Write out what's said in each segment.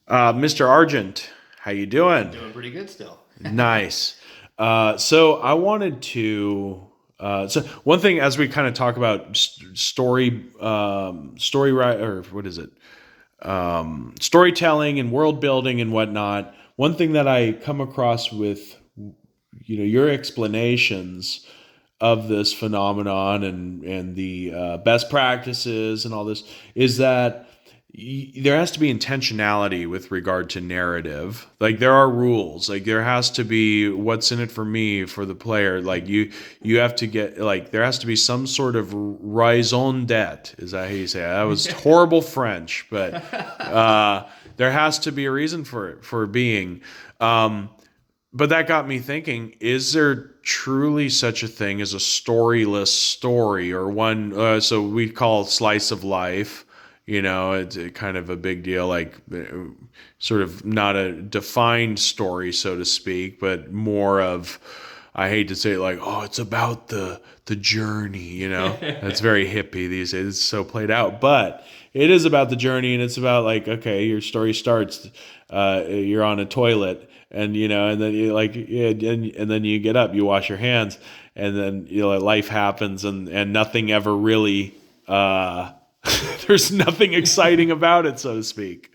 Mr. Argent, how you doing? Doing pretty good still. Nice. So I wanted to. So one thing, as we kind of talk about story or what is it? Storytelling and world building and whatnot. One thing that I come across with, your explanations of this phenomenon and the best practices and all this is that there has to be intentionality with regard to narrative. Like there are rules. Like there has to be what's in it for me for the player. Like you have to get like there has to be some sort of raison d'être. Is that how you say it? That was horrible French, but there has to be a reason for it for being. But that got me thinking, is there truly such a thing as a storyless story or one, so we call slice of life, it's a kind of a big deal, like sort of not a defined story, so to speak, but more of, I hate to say it like, oh, it's about the journey. That's very hippie these days. It's so played out, but it is about the journey, and it's about like, okay, your story starts, you're on a toilet, and then you like, yeah, and then you get up, you wash your hands, and then life happens, and nothing ever really. There's nothing exciting about it, so to speak.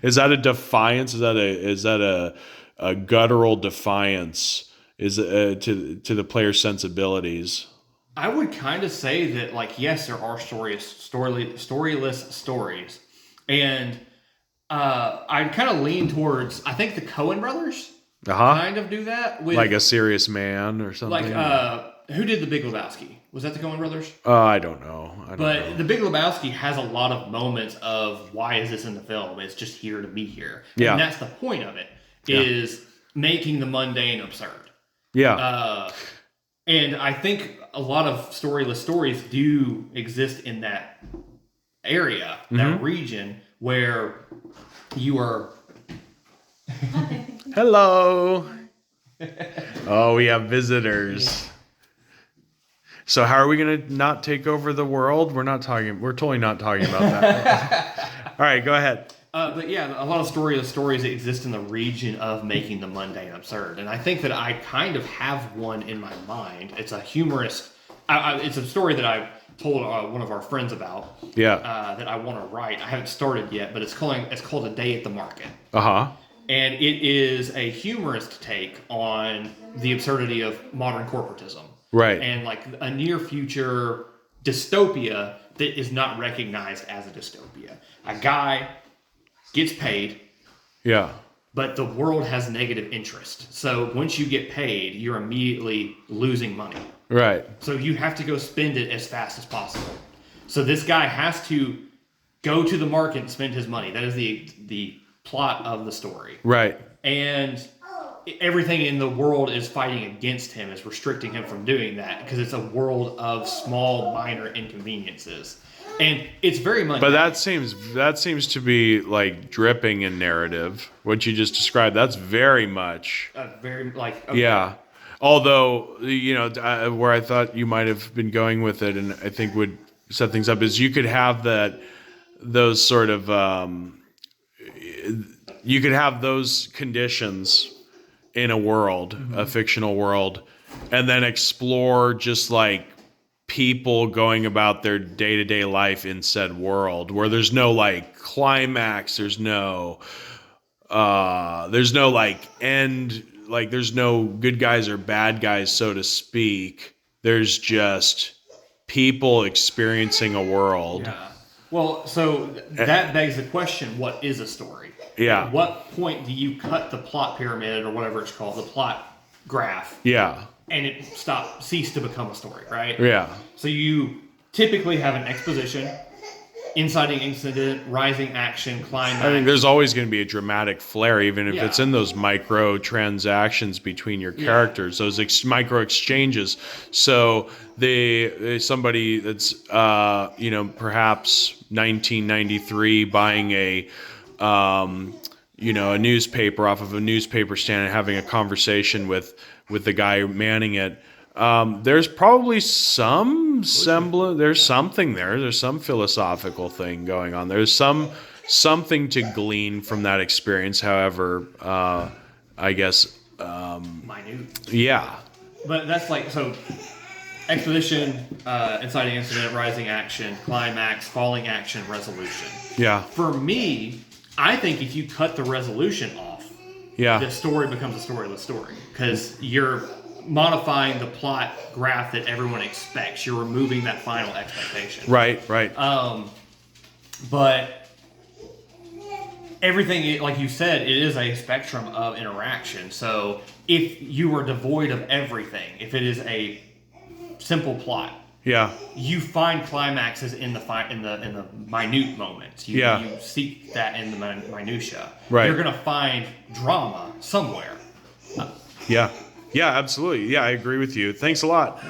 Is that a defiance? Is that a guttural defiance? Is to the player's sensibilities? I would kind of say that, like, yes, there are storyless stories, and I kind of lean towards. I think the Coen brothers Uh huh. kind of do that with, Like a serious man or like, something. who did the Big Lebowski? Was that the Coen brothers? I don't know. I don't But know. the Big Lebowski has a lot of moments of why is this in the film? It's just here to be here, and Yeah. that's the point of it. Yeah. Is making the mundane absurd. Yeah. Uh, And I think a lot of storyless stories do exist in that area, that region where you are. Hello. Oh, we have visitors. So how are we going to not take over the world? We're totally not talking about that. All right, go ahead. But yeah, a lot of storyless stories that exist in the region of making the mundane absurd. And I think that I kind of have one in my mind. It's a humorous. It's a story that I told one of our friends about. Yeah. That I want to write. I haven't started yet, but it's called A Day at the Market. Uh-huh. And it is a humorist take on the absurdity of modern corporatism. Right. And like a near future dystopia that is not recognized as a dystopia. A guy gets paid, Yeah. but the world has negative interest. So once you get paid, you're immediately losing money. Right. So you have to go spend it as fast as possible. So this guy has to go to the market and spend his money. That is the plot of the story. Right. And everything in the world is fighting against him, is restricting him from doing that because it's a world of small, minor inconveniences. And it's very much. But that seems to be like dripping in narrative. What you just described, that's very much. Very like. Okay. Yeah. Although, where I thought you might have been going with it, and I think would set things up, is you could have those sort of, you could have those conditions in a world, a fictional world, and then explore just like people going about their day-to-day life in said world, where there's no like climax, there's no like end, like there's no good guys or bad guys, so to speak. There's just people experiencing a world. Yeah. Well, so that begs the question: what is a story? Yeah. At what point do you cut the plot pyramid or whatever it's called, the plot graph, Yeah. and it cease to become a story, right? Yeah. So you typically have an exposition, inciting incident, rising action, climax. I think there's always going to be a dramatic flair, even if it's Yeah. in those micro transactions between your characters, those micro exchanges. So somebody that's perhaps 1993 buying a newspaper off of a newspaper stand and having a conversation with the guy manning it. There's probably some semblance. There's something there. There's some philosophical thing going on. There's some something to glean from that experience. However, I guess, Minute. yeah, But that's like, so exposition, inciting incident, rising action, climax, falling action, resolution. yeah, For me, I think if you cut the resolution off, yeah, the story becomes a storyless story because you're modifying the plot graph that everyone expects. You're removing that final expectation. right, right, But everything, like you said, it is a spectrum of interaction. So if you are devoid of everything, if it is a simple plot, yeah, you find climaxes in the minute moments. You seek that in the minutia. Right. You're gonna find drama somewhere. yeah, yeah, absolutely. Yeah, I agree with you. Thanks a lot.